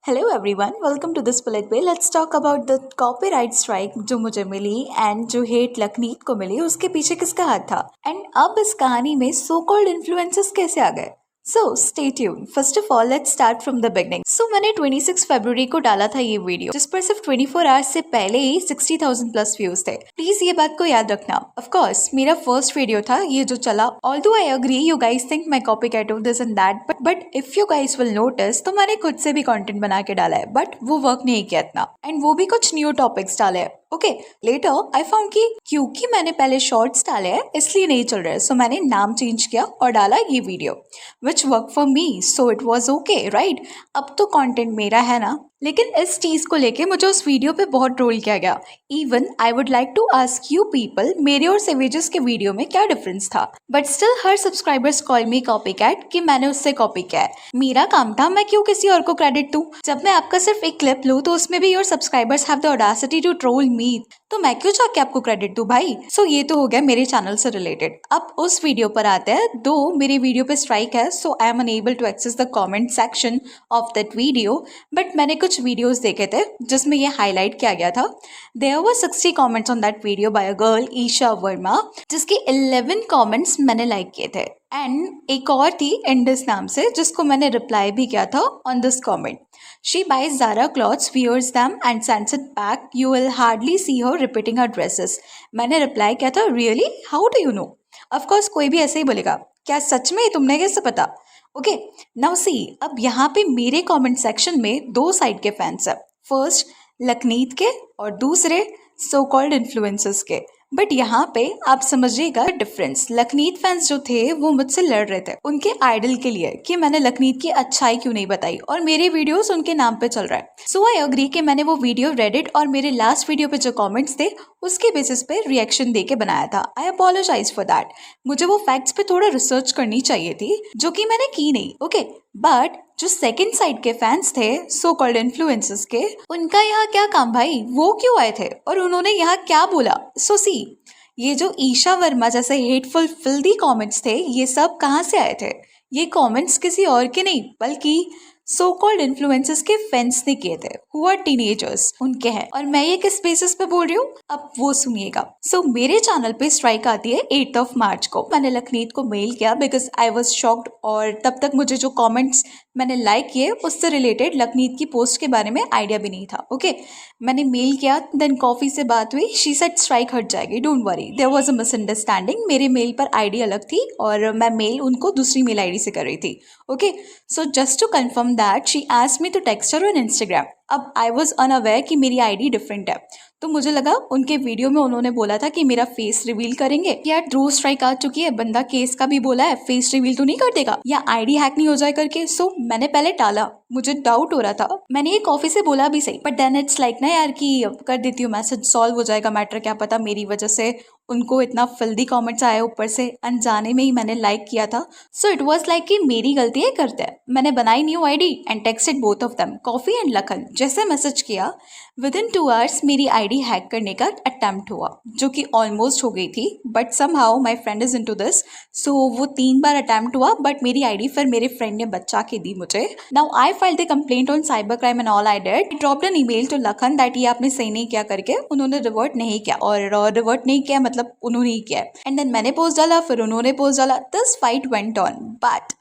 Hello everyone, welcome to this bullet पे। Let's talk about the copyright strike जो मुझे मिली and जो hate Lakhneet को मिली, उसके पीछे किसका हाथ था एंड अब इस कहानी में सो कॉल्ड इन्फ्लुएंसर्स कैसे आ गए। So stay tune. First of all let's start from the beginning. So मैंने 26 फरवरी को डाला था ये वीडियो, जिस पर सिर्फ 24 आवर्स से पहले ही 60,000 प्लस व्यूज थे। प्लीज ये बात को याद रखना। ऑफ कोर्स मेरा फर्स्ट वीडियो था ये जो चला। Although I agree you guys think my copy cat of this and that, but if you guys will notice तो मैंने खुद से भी कंटेंट बना के डाला है, बट वो वर्क नहीं किया इतना एंड वो भी कुछ न्यू टॉपिक्स डाले हैं। ओके, लेटर आई फाउंड कि क्योंकि मैंने पहले शॉर्ट्स डाले हैं इसलिए नहीं चल रहा है, सो मैंने नाम चेंज किया और डाला ये video which work for me, so it was okay right. अब तो कंटेंट मेरा है ना। लेकिन इस चीज़ को लेके मुझे उस वीडियो पे बहुत ट्रोल किया गया। Even I would like to ask you people, मेरे और सेवेजेस के वीडियो में क्या डिफरेंस था, but still her subscribers call me copy cat कि मैंने उससे कॉपी किया है। मेरा काम था, मैं क्यों किसी और को क्रेडिट दूं। जब मैं आपका सिर्फ एक क्लिप लूँ तो उसमें भी your subscribers have the audacity to troll me, तो मैं क्यों जाके आपको क्रेडिट दूं भाई। सो ये तो हो गया मेरे चैनल से रिलेटेड। अब उस वीडियो पर आते हैं। दो मेरे वीडियो पे स्ट्राइक है, so I am unable to access the comment section of that video, but मैंने कुछ वीडियोस देखे थे जिसमें ये हाईलाइट किया गया था। There were 60 comments on that video by a girl Isha Verma, जिसके 11 कमेंट्स मैंने लाइक किए थे एंड एक और थी इंडिस नाम से जिसको मैंने रिप्लाई भी किया था on this comment. She buys Zara clothes, wears them and sends it back. You will hardly see her repeating her dresses. मैंने रिप्लाई किया था, really how do you know. Of course कोई भी ऐसे ही बोलेगा, क्या सच में, तुमने कैसे पता। ओके नाउ सी, अब यहाँ पे मेरे कमेंट सेक्शन में दो साइड के फैंस है। फर्स्ट लखनीत के और दूसरे सो कॉल्ड इन्फ्लुएंसर्स के। बट यहाँ पे आप समझिएगा डिफरेंस। लखनीत फैंस जो थे वो मुझसे लड़ रहे थे उनके आइडल के लिए कि मैंने लखनीत की अच्छाई क्यों नहीं बताई, और मेरे वीडियोस उनके नाम पे चल रहा है। सो आई अग्री कि मैंने वो वीडियो रेडिट और मेरे लास्ट वीडियो पे जो कमेंट्स थे उसके बेसिस पे रिएक्शन दे के बनाया था। आई अपोलोजाइज फॉर दैट। मुझे वो फैक्ट्स पे थोड़ा रिसर्च करनी चाहिए थी जो कि मैंने की नहीं। ओके बट जो सेकंड साइड के फैंस थे सो कॉल्ड इन्फ्लुएंसर्स के, उनका यहाँ क्या काम भाई, वो क्यों आए थे और उन्होंने यहाँ क्या बोला। सो सी, ये जो ईशा वर्मा जैसे हेटफुल फिल्दी कमेंट्स थे ये सब कहाँ से आए थे। ये कमेंट्स किसी और के नहीं बल्कि सो कॉल्ड इन्फ्लुएंसर्स के फैंस ने किए थे, हु आर टीनेजर्स, उनके हैं। और मैं ये किस बेसिस पे बोल रही हूँ अब वो सुनिएगा। सो मेरे चैनल पे स्ट्राइक आती है 8 मार्च को। मैंने लखनीत को मेल किया बिकॉज आई वॉज शॉक्ड, और तब तक मुझे जो कमेंट्स मैंने लाइक किए उससे रिलेटेड लखनीत की पोस्ट के बारे में आइडिया भी नहीं था। ओके मैंने मेल किया, देन कॉफी से बात हुई, शी सेड स्ट्राइक हट जाएगी, don't worry. There was a misunderstanding, मेरे मेल पर आईडी अलग थी और मैं मेल उनको दूसरी मेल आईडी से कर रही थी। Okay so just to confirm that she asked me to text her on Instagram. अब आई वॉज अनअवेयर कि मेरी आईडी डिफरेंट है, तो मुझे लगा उनके वीडियो में उन्होंने बोला था कि मेरा फेस रिवील करेंगे। यार ड्रो स्ट्राइक आ चुकी है, बंदा केस का भी बोला है, फेस रिवील तो नहीं कर देगा या आईडी हैक नहीं हो जाए करके। सो मैंने पहले टाला, मुझे डाउट हो रहा था। मैंने ये कॉफी से बोला भी सही, बट देन इट्स लाइक ना यार कि कर देती हूँ मैसेज, सॉल्व हो जाएगा मैटर, क्या पता मेरी वजह से उनको इतना फिल्दी कमेंट्स आए, ऊपर से अनजाने में ही मैंने लाइक किया था। सो इट वाज लाइक कि मेरी गलती है करते हैं। मैंने बनाई new ID and texted both of them, coffee and Lakhan. जैसे मैसेज किया विद इन 2 आवर्स मेरी आईडी हैक करने का अटेम्प्ट हुआ, जो कि ऑलमोस्ट हो गई थी, but somehow my friend is into this, so वो 3 बार अटेम्प्ट हुआ, बट मेरी आईडी फिर मेरे फ्रेंड ने बचा के दी मुझे। Now I filed the complaint on cyber crime and all. I did dropped an email to Lakhan that ये आपने सही नहीं किया करके। उन्होंने रिवर्ट नहीं किया, और रिवर्ट नहीं किया मतलब उन्होंने ही किया। एंड देन मैंने पोस्ट डाला, फिर उन्होंने पोस्ट डाला, this fight went on. But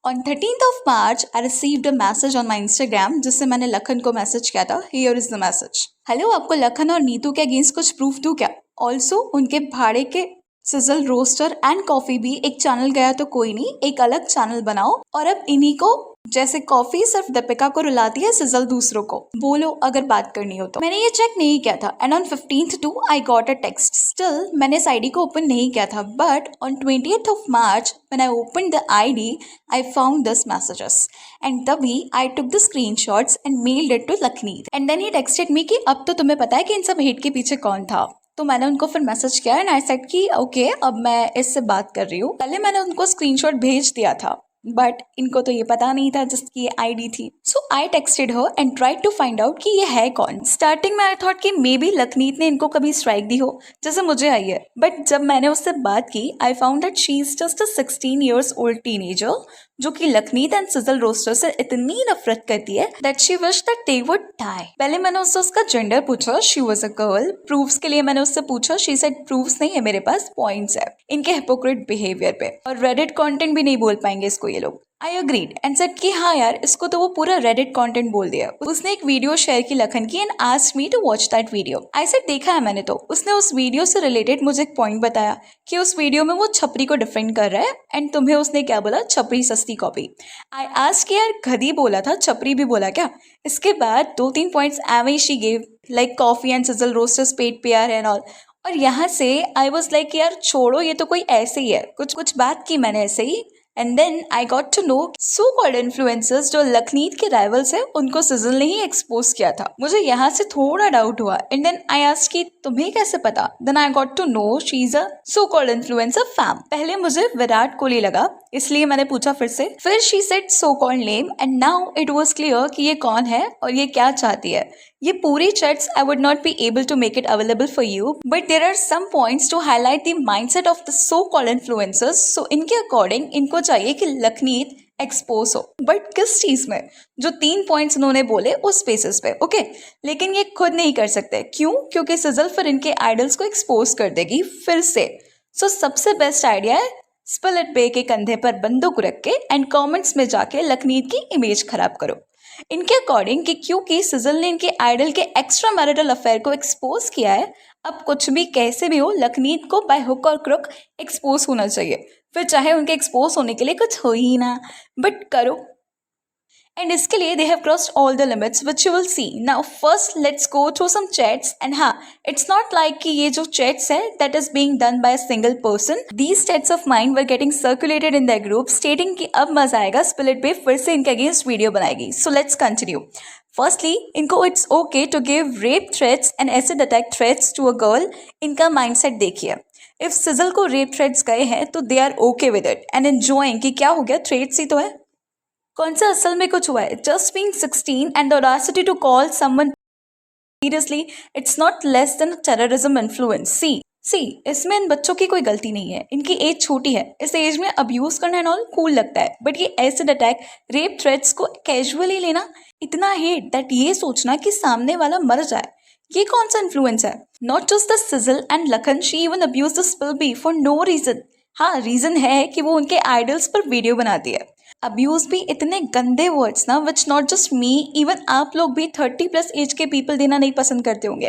On 13th March, I received a message on my Instagram जिससे मैंने लखन को मैसेज किया था। Here is the message. Hello, आपको लखन और नीतू के अगेंस्ट कुछ प्रूफ दूं क्या? ऑल्सो उनके भाड़े के सिजल रोस्टर एंड कॉफी भी एक चैनल गया तो कोई नहीं, एक अलग चैनल बनाओ। और अब इन्हीं को जैसे कॉफी सिर्फ दीपिका को रुलाती है, सिजल दूसरों को। बोलो अगर बात करनी हो तो। मैंने ये चेक नहीं किया था and on 15th too I got a text. Still मैंने इस आईडी को ओपन नहीं किया था, but on 20th March when I opened the ID I found this messages and तभी I took the screenshots and mailed it to Lakhneet and then he texted me कि अब तो तुम्हें पता है कि इन सब हेट के पीछे कौन था। तो मैंने उनको फिर मैसेज किया एंड आई सेड कि ओके अब मैं इससे बात कर रही हूँ। पहले मैंने उनको स्क्रीनशॉट भेज दिया था, बट इनको तो ये पता नहीं था जिसकी ये आईडी थी। So I texted her and tried to find out कि ये है कौन। स्टार्टिंग में आई थॉट कि मे बी लखनीत ने इनको कभी स्ट्राइक दी हो जैसे मुझे आई है, बट जब मैंने उससे बात की I found that she is just a 16 years old teenager जो कि लखनीत एंड सिजल रोस्टर से इतनी नफरत करती है that she wish that they would die. पहले मैंने उससे उसका जेंडर पूछा, she was a girl. Proofs के लिए मैंने उससे पूछा, शी सेड प्रूफ्स नहीं है मेरे पास, पॉइंट्स है इनके हिपोक्रेट बिहेवियर पे, और रेडिट कंटेंट भी नहीं बोल पाएंगे इसको ये लोग। आई अग्रीड एंड सेड कि हाँ यार इसको तो वो पूरा रेडिट कंटेंट बोल दिया। उसने एक वीडियो शेयर की लखन की and asked me to watch that video. I said देखा है मैंने तो। उसने उस वीडियो से रिलेटेड मुझे एक पॉइंट बताया कि उस वीडियो में वो छपरी को डिफेंड कर रहा है एंड तुम्हें उसने क्या बोला, छपरी सस्ती कॉपी। आई आस्क्ड कि यार गधी बोला था, छपरी भी बोला क्या? इसके बाद 2-3 points away she gave like coffee and sizzle roasters पेट प्यार एंड ऑल। और यहाँ से आई वॉज लाइक यार छोड़ो, ये तो कोई ऐसे ही है, कुछ कुछ बात की मैंने ऐसे ही। And then I got to know so called influencers जो लखनीत के राइवल्स है उनको सिजल ने ही एक्सपोज किया था। मुझे यहाँ से थोड़ा डाउट हुआ एंड देन आई आस्क्ड कि तुम्हें कैसे पता? Then I got to know she is a so called influencer fam. पहले मुझे विराट कोहली लगा इसलिए मैंने पूछा फिर she said so called name and now it was clear कि ये कौन है और ये क्या चाहती है। ये पूरी chats I would not be able to make it available for you, but there are some points to highlight the mindset of the so called influencers. So इनके अकॉर्डिंग इनको चाहिए कि लखनीत एक्सपोज हो, बट किस चीज में? जो 3 पॉइंट्स उन्होंने बोले उस बेसिस पे, ओके। लेकिन ये खुद नहीं कर सकते, क्यों? क्योंकि सिजल फिर इनके आइडल्स को एक्सपोज कर देगी फिर से। सो सबसे बेस्ट आइडिया है स्पिल इट बे के कंधे पर बंदूक रख के एंड कमेंट्स में जाके लखनीत की इमेज खराब करो। इनके अकॉर्डिंग कि क्योंकि सिजल ने इनके आइडल के एक्स्ट्रा मैरिटल अफेयर को एक्सपोज किया है, अब कुछ भी कैसे भी हो लखनीत को बाय हुक और क्रुक एक्सपोज होना चाहिए, फिर चाहे उनके एक्सपोज होने के लिए कुछ हो ही ना, बट करो। एंड इसके लिए they have crossed all the limits which you will see. Now first let's go through some chats and हाँ, इट्स नॉट लाइक कि ये जो चैट्स है that is being done by a single person. These chats of mind were getting circulated in that group stating कि अब मजा आएगा, spill it बे फिर से इनके अगेंस्ट वीडियो बनाएगी। So let's continue. फर्स्टली इनको it's okay to give rape threats and acid attack threats to a girl. इनका माइंडसेट देखिए, इफ सिजल को रेप थ्रेट्स गए हैं तो they are okay with it and enjoying कि क्या हो गया, थ्रेट्स ही तो है, कौन सा असल में कुछ हुआ है। Just being 16 and the audacity to call someone seriously, it's not less than terrorism influence. See इसमें इन बच्चों की कोई गलती नहीं है, इनकी एज छोटी है, इस एज में अब्यूज करना एंड ऑल कूल लगता है, बट ये एसिड अटैक रेप थ्रेट्स को कैजुअली लेना, इतना हेट दैट ये सोचना कि सामने वाला मर जाए, ये कौन सा इन्फ्लुएंस है? Not just the Sizzle and Lakhan, she even abuse the spill be for no reason. हाँ रीजन है कि वो उनके आइडल्स पर वीडियो बनाती है। अब्यूज भी इतने गंदे वर्ड्स ना which not just me, even आप लोग भी 30+ एज के पीपल देना नहीं पसंद करते होंगे।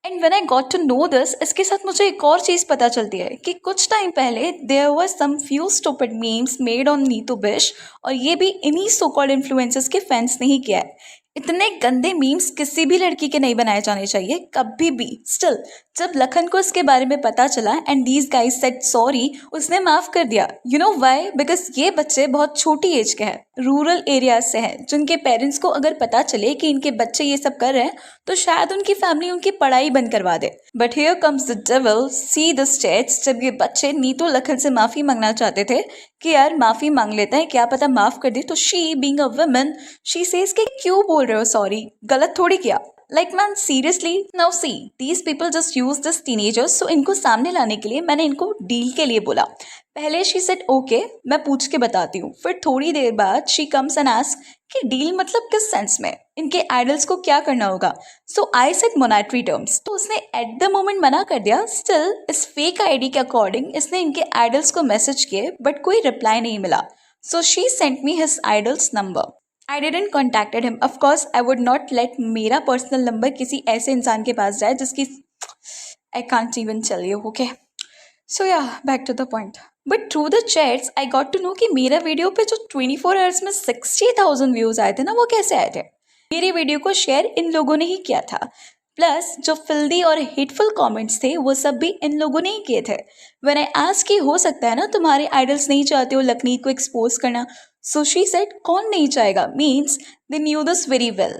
And when I got to know this, इसके साथ मुझे एक और चीज़ पता चलती है कि कुछ टाइम पहले there were some few stupid memes made on Neetu Bisht, और ये भी इन्हीं सो कॉल्ड इन्फ्लुएंसर्स के फैंस ने ही किया है। इतने गंदे मीम्स किसी भी लड़की के नहीं बनाए जाने चाहिए कभी भी। स्टिल जब लखन को इसके बारे में पता चला and these guys said sorry, उसने माफ कर दिया। You know why? बिकॉज ये बच्चे बहुत छोटी एज के हैं, रूरल एरियाज से हैं, जिनके पेरेंट्स को अगर पता चले कि इनके बच्चे ये सब कर रहे हैं तो शायद उनकी फैमिली उनकी पढ़ाई बंद करवा दे। But here comes the devil, see the chats. जब ये बच्चे नीतू लखन से माफी मांगना चाहते थे कि यार माफी मांग लेते हैं, क्या पता माफ कर दे, तो she being a woman she says कि क्यों बोल रहे हो सॉरी, गलत थोड़ी किया। Like man seriously. Now see these people just use this teenagers. So इनको सामने लाने के लिए मैंने इनको डील के लिए बोला। पहले शी सेड ओके मैं पूछ के बताती हूँ, फिर थोड़ी देर बाद शी कम्स एंड आस्क कि डील मतलब किस सेंस में, इनके आइडल्स को क्या करना होगा। सो आई सेड मोनेटरी टर्म्स, तो उसने एट द मोमेंट मना कर दिया। स्टिल इस फेक आईडी के अकॉर्डिंग इसने इनके आइडल्स को मैसेज किए बट कोई रिप्लाई नहीं मिला। So she sent me his idols number. I didn't contacted him. Of course, I would not let मेरा पर्सनल नंबर किसी ऐसे इंसान के पास जाए जिसकी I can't even tell you, okay? So yeah, back to the point. But through the chats, I got to know कि मेरा video पे जो 24 आवर्स में 60,000 व्यूज आए थे ना, वो कैसे आए थे। मेरे वीडियो को शेयर इन लोगों ने ही किया था, प्लस जो फिल्दी और हेटफुल कमेंट्स थे वो सब भी इन लोगों ने ही किए थे। व्हेन आई आस्क कि हो सकता है ना तुम्हारे आइडल्स नहीं चाहते हो लखनीत को एक्सपोज करना, सो शी सेड कौन नहीं चाहेगा, means they knew this very well.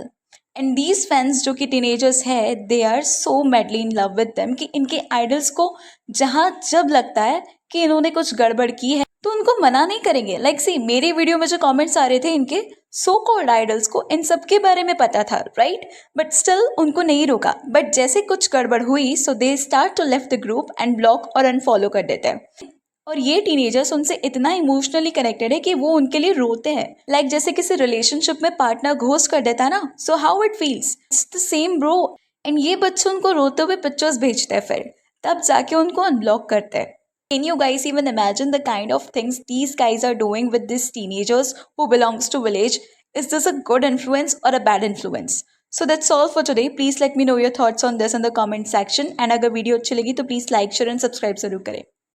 And these fans जो कि टीनेजर्स है, they are so madly in love with them कि इनके आइडल्स को जहाँ जब लगता है कि इन्होंने कुछ गड़बड़ की है तो उनको मना नहीं करेंगे। लाइक सी मेरे वीडियो में जो कमेंट्स आ रहे थे इनके सो कॉल्ड आइडल्स को इन सब के बारे में पता था, राइट, बट स्टिल उनको नहीं रोका। बट जैसे कुछ गड़बड़ हुई so they start to left the group and block और अनफॉलो कर देते हैं। और ये टीनेजर्स उनसे इतना इमोशनली कनेक्टेड है कि वो उनके लिए रोते हैं। लाइक जैसे किसी रिलेशनशिप में पार्टनर घोस्ट कर देता है ना, so how it feels, it's the same bro. And ये बच्चे उनको रोते हुए पिक्चर्स भेजते हैं, फिर तब जाके उनको अनब्लॉक करते हैं। Can you guys even imagine the kind of things these guys are doing with these teenagers who belongs to village? Is this a good influence or a bad influence? So that's all for today. Please let me know your thoughts on this in the comment section. And अगर video अच्छी लगी तो please like share and subscribe जरूर करें।